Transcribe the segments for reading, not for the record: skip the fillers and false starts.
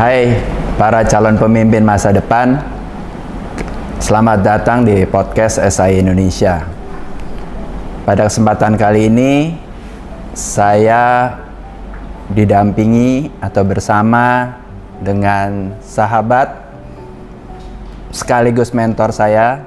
Hai para calon pemimpin masa depan, selamat datang di podcast SAI Indonesia. Pada kesempatan kali ini, saya didampingi atau bersama dengan sahabat sekaligus mentor saya,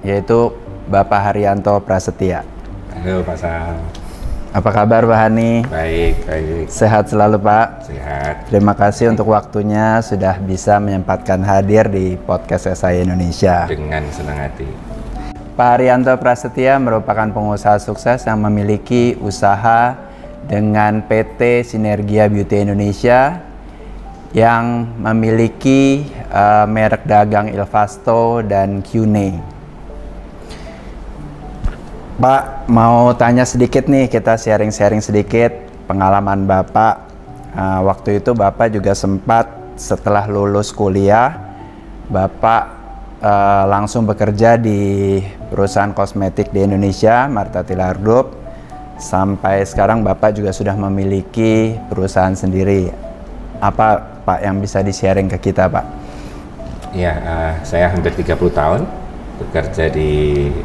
yaitu Bapak Haryanto Prasetya. Halo Pak Sam. Apa kabar Pak Hani? Baik, baik. Sehat selalu Pak? Sehat. Terima kasih untuk waktunya sudah bisa menyempatkan hadir di podcast SAI Indonesia. Dengan senang hati. Pak Haryanto Prasetya merupakan pengusaha sukses yang memiliki usaha dengan PT Sinergia Beauty Indonesia yang memiliki merek dagang Ilvasto dan Qne. Pak, mau tanya sedikit nih, kita sharing-sharing sedikit pengalaman Bapak. Waktu itu Bapak juga sempat setelah lulus kuliah, Bapak langsung bekerja di perusahaan kosmetik di Indonesia, Martha Tilaar Group. Sampai sekarang Bapak juga sudah memiliki perusahaan sendiri. Apa Pak yang bisa di-sharing ke kita Pak? Ya, saya hampir 30 tahun bekerja di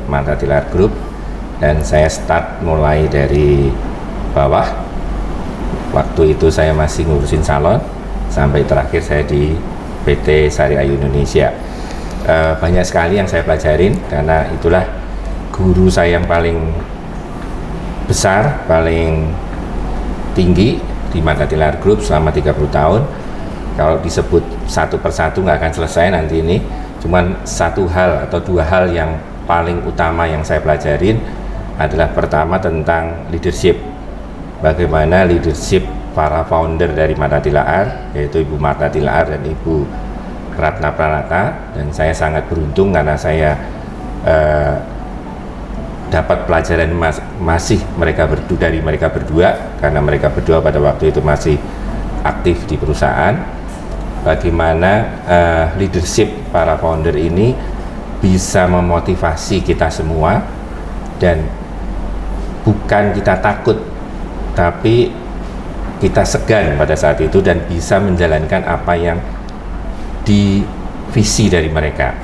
Martha Tilaar Group. Dan saya start mulai dari bawah. Waktu itu saya masih ngurusin salon, sampai terakhir saya di PT Sari Ayu Indonesia. Banyak sekali yang saya pelajarin, karena itulah guru saya yang paling besar, paling tinggi di Martha Tilaar Group selama 30 tahun. Kalau disebut satu persatu nggak akan selesai nanti ini. Cuman satu hal atau dua hal yang paling utama yang saya pelajarin adalah pertama tentang leadership. Bagaimana leadership para founder dari Martha Tilaar, yaitu Ibu Martha Tilaar dan Ibu Ratna Pranata. Dan saya sangat beruntung karena saya dapat pelajaran masih dari mereka berdua, karena mereka berdua pada waktu itu masih aktif di perusahaan. Bagaimana leadership para founder ini bisa memotivasi kita semua, dan bukan kita takut, tapi kita segan pada saat itu dan bisa menjalankan apa yang di visi dari mereka.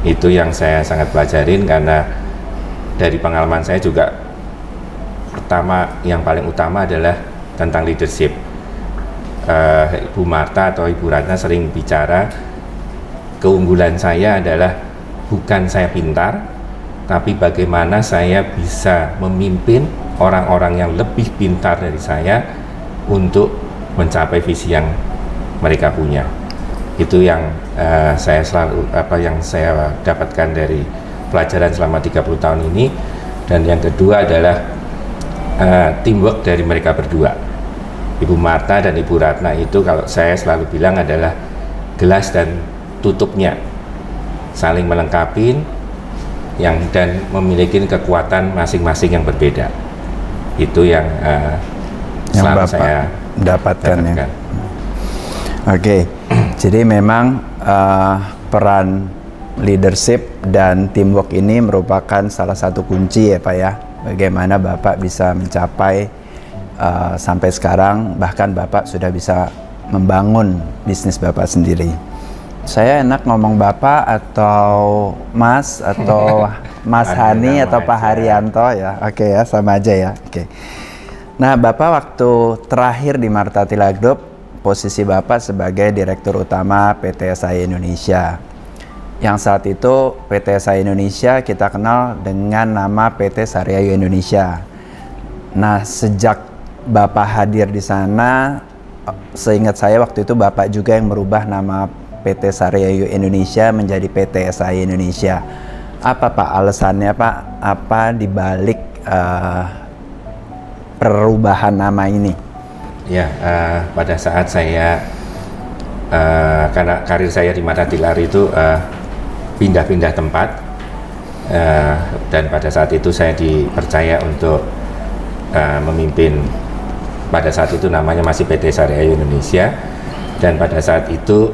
Itu yang saya sangat pelajarin, karena dari pengalaman saya juga yang paling utama adalah tentang leadership. Ibu Martha atau Ibu Ratna sering bicara, keunggulan saya adalah bukan saya pintar, tapi bagaimana saya bisa memimpin orang-orang yang lebih pintar dari saya untuk mencapai visi yang mereka punya. Itu yang saya dapatkan dari pelajaran selama 30 tahun ini. Dan yang kedua adalah teamwork dari mereka berdua. Ibu Martha dan Ibu Ratna itu, kalau saya selalu bilang, adalah gelas dan tutupnya, saling melengkapi dan memiliki kekuatan masing-masing yang berbeda. Itu yang selalu Bapak saya dapatkan. Ya. Oke, jadi memang peran leadership dan teamwork ini merupakan salah satu kunci ya Pak ya, bagaimana Bapak bisa mencapai sampai sekarang, bahkan Bapak sudah bisa membangun bisnis Bapak sendiri. Saya enak ngomong Bapak atau Mas atau Mas Hani atau Pak Haryanto ya. Oke ya, sama aja ya. Oke. Nah, Bapak waktu terakhir di Martha Tilaar Group, posisi Bapak sebagai Direktur Utama PT SAI Indonesia. Yang saat itu PT SAI Indonesia kita kenal dengan nama PT Sari Ayu Indonesia. Nah, sejak Bapak hadir di sana, seingat saya waktu itu Bapak juga yang merubah nama PT Sari Ayu Indonesia menjadi PT SAI Indonesia. Apa Pak alasannya Pak? Apa dibalik perubahan nama ini? Ya, pada saat saya karena karir saya di Martha Tilaar itu pindah-pindah tempat, dan pada saat itu saya dipercaya untuk memimpin. Pada saat itu namanya masih PT Sari Ayu Indonesia, dan pada saat itu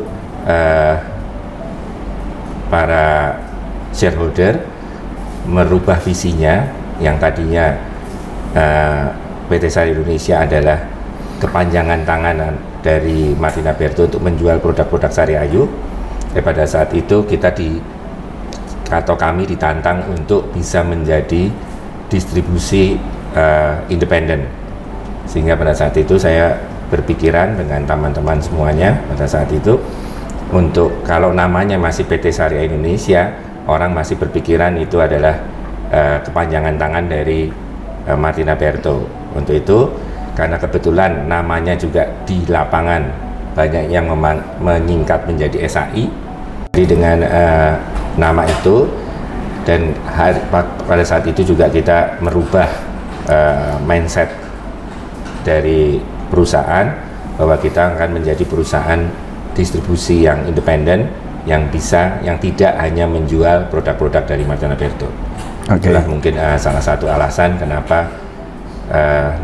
para shareholder merubah visinya, yang tadinya PT Sari Indonesia adalah kepanjangan tangan dari Martina Berto untuk menjual produk-produk Sari Ayu. Pada saat itu kami ditantang untuk bisa menjadi distribusi independen. Sehingga pada saat itu saya berpikiran dengan teman-teman semuanya pada saat itu, untuk kalau namanya masih PT Sari Ayu Indonesia, orang masih berpikiran itu adalah kepanjangan tangan dari Martina Berto. Untuk itu, karena kebetulan namanya juga di lapangan banyak yang menyingkat menjadi SAI, jadi dengan nama itu, dan pada saat itu juga kita merubah mindset dari perusahaan bahwa kita akan menjadi perusahaan distribusi yang independen, yang tidak hanya menjual produk-produk dari Martina Berto. Itulah mungkin salah satu alasan kenapa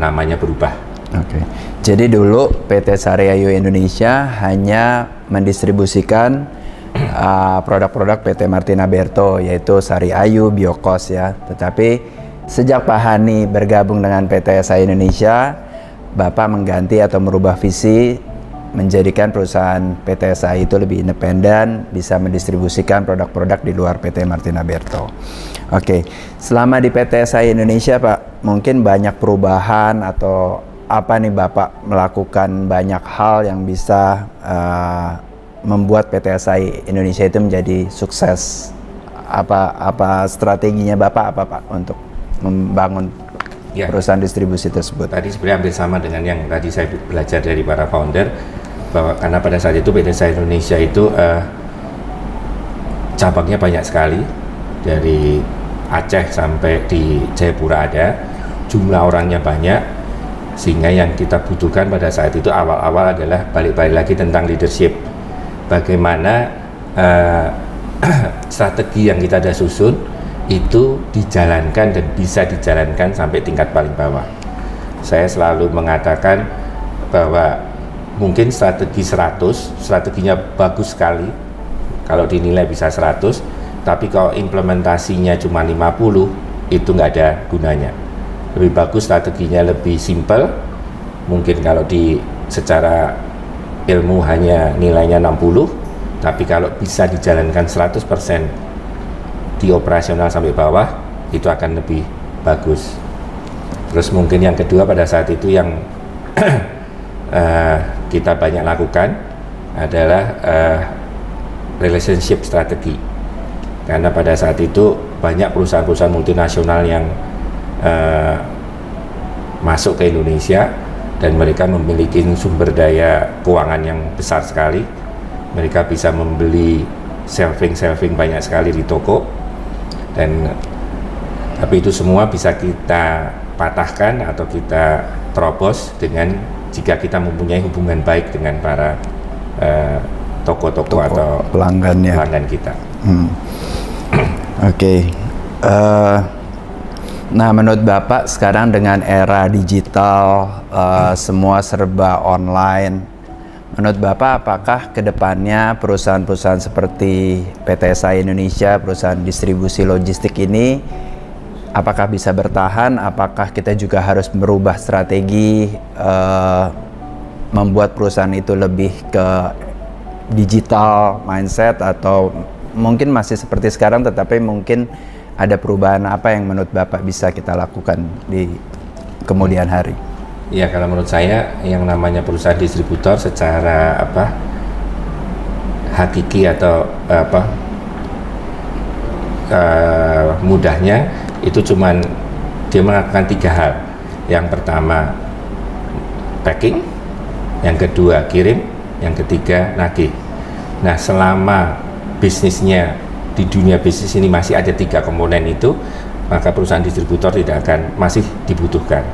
namanya berubah. Jadi dulu PT Sari Ayu Indonesia hanya mendistribusikan produk-produk PT Martina Berto, yaitu Sari Ayu, Biokos ya. Tetapi sejak Pak Hani bergabung dengan PT SAI Indonesia, Bapak mengganti atau merubah visi, menjadikan perusahaan PT SAI itu lebih independen, bisa mendistribusikan produk-produk di luar PT Martina Berto. Selama di PT SAI Indonesia Pak, mungkin banyak perubahan atau apa nih Bapak melakukan banyak hal yang bisa membuat PT SAI Indonesia itu menjadi sukses. Apa strateginya Bapak Pak untuk membangun perusahaan distribusi tersebut? Tadi sebenarnya hampir sama dengan yang tadi saya belajar dari para founder, bahwa karena pada saat itu PT SAI Indonesia itu cabangnya banyak sekali, dari Aceh sampai di Jayapura ada, jumlah orangnya banyak, sehingga yang kita butuhkan pada saat itu awal-awal adalah balik-balik lagi tentang leadership. Bagaimana strategi yang kita ada susun itu dijalankan dan bisa dijalankan sampai tingkat paling bawah. Saya selalu mengatakan bahwa mungkin strategi 100, strateginya bagus sekali kalau dinilai bisa 100, tapi kalau implementasinya cuma 50, itu nggak ada gunanya. Lebih bagus strateginya lebih simple, mungkin kalau secara ilmu hanya nilainya 60, tapi kalau bisa dijalankan 100% di operasional sampai bawah, itu akan lebih bagus. Terus mungkin yang kedua pada saat itu yang kita banyak lakukan adalah relationship strategi, karena pada saat itu banyak perusahaan-perusahaan multinasional yang masuk ke Indonesia dan mereka memiliki sumber daya keuangan yang besar sekali. Mereka bisa membeli shelving banyak sekali di toko, tapi itu semua bisa kita patahkan atau kita terobos dengan jika kita mempunyai hubungan baik dengan para toko-toko atau pelanggan kita. Nah, menurut Bapak sekarang dengan era digital, semua serba online, menurut Bapak apakah kedepannya perusahaan-perusahaan seperti PT SAI Indonesia, perusahaan distribusi logistik ini, apakah bisa bertahan? Apakah kita juga harus merubah strategi, membuat perusahaan itu lebih ke digital mindset, atau mungkin masih seperti sekarang tetapi mungkin ada perubahan apa yang menurut Bapak bisa kita lakukan di kemudian hari? Ya, kalau menurut saya yang namanya perusahaan distributor secara hakiki atau mudahnya itu cuman dia melakukan 3 hal. Yang pertama packing, yang kedua kirim, yang ketiga nagih. Nah, selama bisnisnya di dunia bisnis ini masih ada 3 komponen itu, maka perusahaan distributor tidak akan masih dibutuhkan.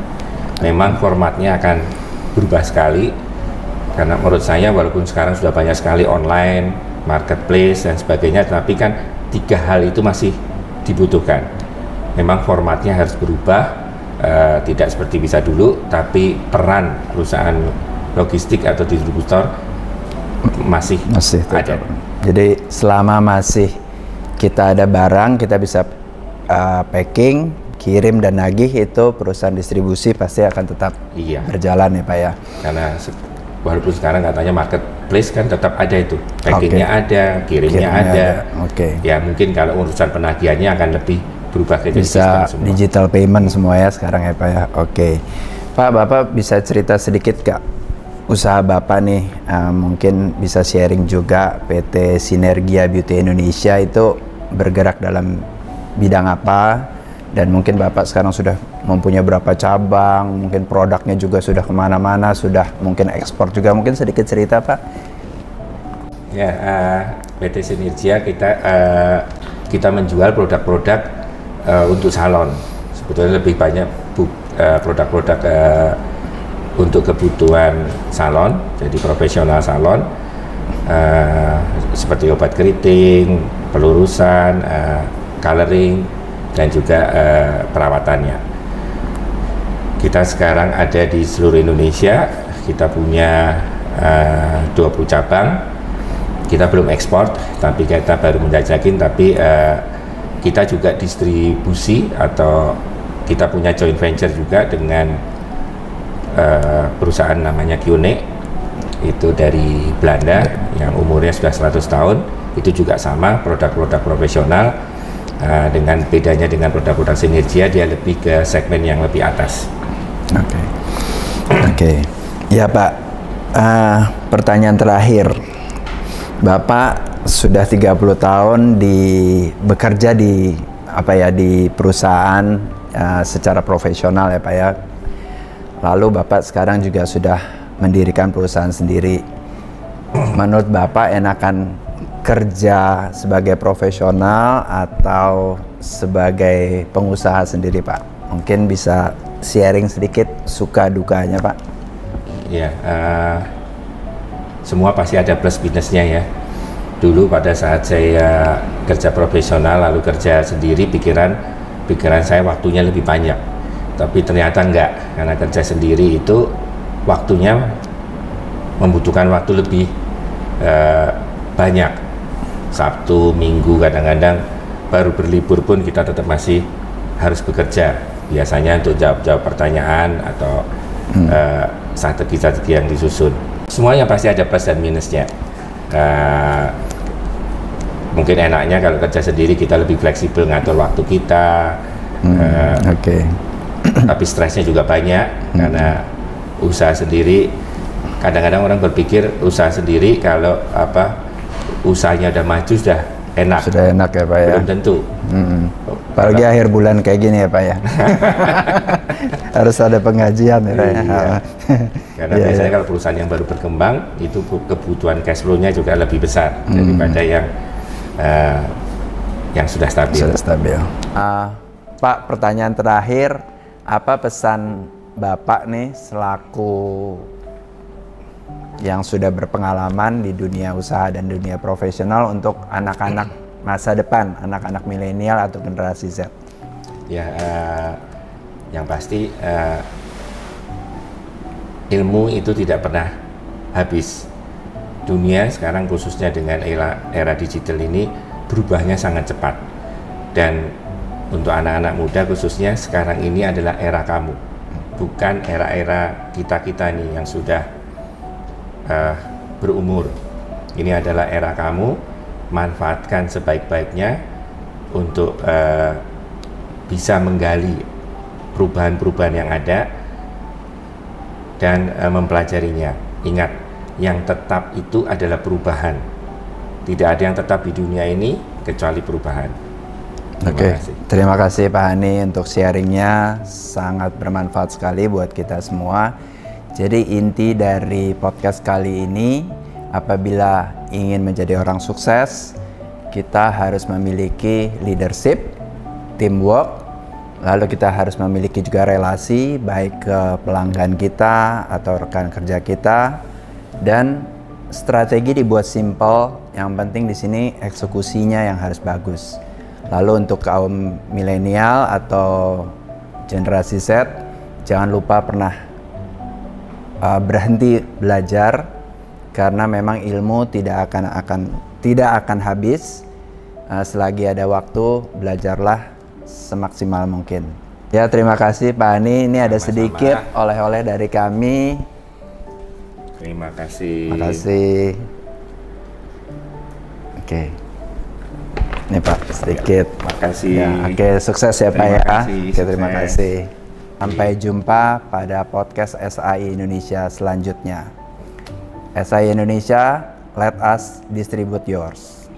Memang formatnya akan berubah sekali, karena menurut saya walaupun sekarang sudah banyak sekali online, marketplace dan sebagainya, tapi kan 3 hal itu masih dibutuhkan. Memang formatnya harus berubah, tidak seperti bisa dulu, tapi peran perusahaan logistik atau distributor masih ada. Jadi selama masih kita ada barang, kita bisa packing, kirim dan nagih, itu perusahaan distribusi pasti akan tetap berjalan ya Pak ya. Karena walaupun sekarang katanya marketplace kan tetap ada itu, packingnya ada, kirimnya ada. Ya mungkin kalau urusan penagihannya akan lebih berubah ke bisa digital payment semua ya sekarang ya Pak ya. Pak, Bapak bisa cerita sedikit Kak usaha Bapak nih, mungkin bisa sharing juga PT Sinergia Beauty Indonesia itu bergerak dalam bidang apa, dan mungkin Bapak sekarang sudah mempunyai berapa cabang, mungkin produknya juga sudah kemana-mana, sudah mungkin ekspor juga, mungkin sedikit cerita Pak. Ya, PT Sinergia kita menjual produk-produk untuk salon. Sebetulnya lebih banyak produk-produk untuk kebutuhan salon, jadi profesional salon, seperti obat keriting, pelurusan, coloring, dan juga perawatannya. Kita sekarang ada di seluruh Indonesia, kita punya 20 cabang. Kita belum ekspor, tapi kita baru menjajakin, tapi kita juga distribusi atau kita punya joint venture juga dengan perusahaan namanya Kyone, itu dari Belanda yang umurnya sudah 100 tahun. Itu juga sama, produk-produk profesional, dengan bedanya dengan produk-produk Sinergia, dia lebih ke segmen yang lebih atas. Oke. Ya Pak, pertanyaan terakhir. Bapak sudah 30 tahun bekerja di perusahaan secara profesional ya Pak ya. Lalu Bapak sekarang juga sudah mendirikan perusahaan sendiri. Menurut Bapak enakan kerja sebagai profesional atau sebagai pengusaha sendiri Pak? Mungkin bisa sharing sedikit suka dukanya Pak. Ya, semua pasti ada plus minusnya ya. Dulu pada saat saya kerja profesional lalu kerja sendiri, pikiran saya waktunya lebih banyak. Tapi ternyata enggak, karena kerja sendiri itu waktunya membutuhkan waktu lebih banyak. Sabtu, Minggu, kadang-kadang baru berlibur pun kita tetap masih harus bekerja. Biasanya untuk jawab pertanyaan atau strategi-strategi yang disusun. Semuanya pasti ada plus dan minusnya. Mungkin enaknya kalau kerja sendiri kita lebih fleksibel ngatur waktu kita. Tapi stresnya juga banyak karena usaha sendiri. Kadang-kadang orang berpikir usaha sendiri kalau usahanya udah maju sudah enak. Sudah enak ya Pak ya. Belum tentu. Apalagi akhir bulan kayak gini ya Pak ya. Harus ada pengajian ya Pak ya. Karena biasanya kalau perusahaan yang baru berkembang itu kebutuhan cash flow-nya juga lebih besar daripada yang sudah stabil. Pak, pertanyaan terakhir, apa pesan Bapak nih selaku yang sudah berpengalaman di dunia usaha dan dunia profesional untuk anak-anak masa depan, anak-anak milenial atau generasi Z? Ya, yang pasti ilmu itu tidak pernah habis. Dunia sekarang khususnya dengan era digital ini berubahnya sangat cepat, dan untuk anak-anak muda khususnya sekarang ini adalah era kamu, bukan era-era kita nih yang sudah berumur. Ini adalah era kamu, manfaatkan sebaik-baiknya untuk bisa menggali perubahan-perubahan yang ada dan mempelajarinya. Ingat, yang tetap itu adalah perubahan. Tidak ada yang tetap di dunia ini kecuali perubahan. Terima kasih Pak Hani untuk sharingnya, sangat bermanfaat sekali buat kita semua. Jadi inti dari podcast kali ini, apabila ingin menjadi orang sukses, kita harus memiliki leadership, teamwork, lalu kita harus memiliki juga relasi baik ke pelanggan kita atau rekan kerja kita, dan strategi dibuat simple. Yang penting di sini eksekusinya yang harus bagus. Lalu untuk kaum milenial atau generasi Z, jangan lupa pernah berhenti belajar, karena memang ilmu tidak akan habis. Selagi ada waktu, belajarlah semaksimal mungkin. Ya, terima kasih Pak Hani. Ini ada sedikit oleh-oleh dari kami. Terima kasih. Terima kasih. Oke. Ini Pak sedikit. Terima kasih. Ya, oke, sukses ya Pak Terima ya. kasih, Oke, terima sukses. kasih. Sampai jumpa pada podcast SAI Indonesia selanjutnya. SAI Indonesia, let us distribute yours.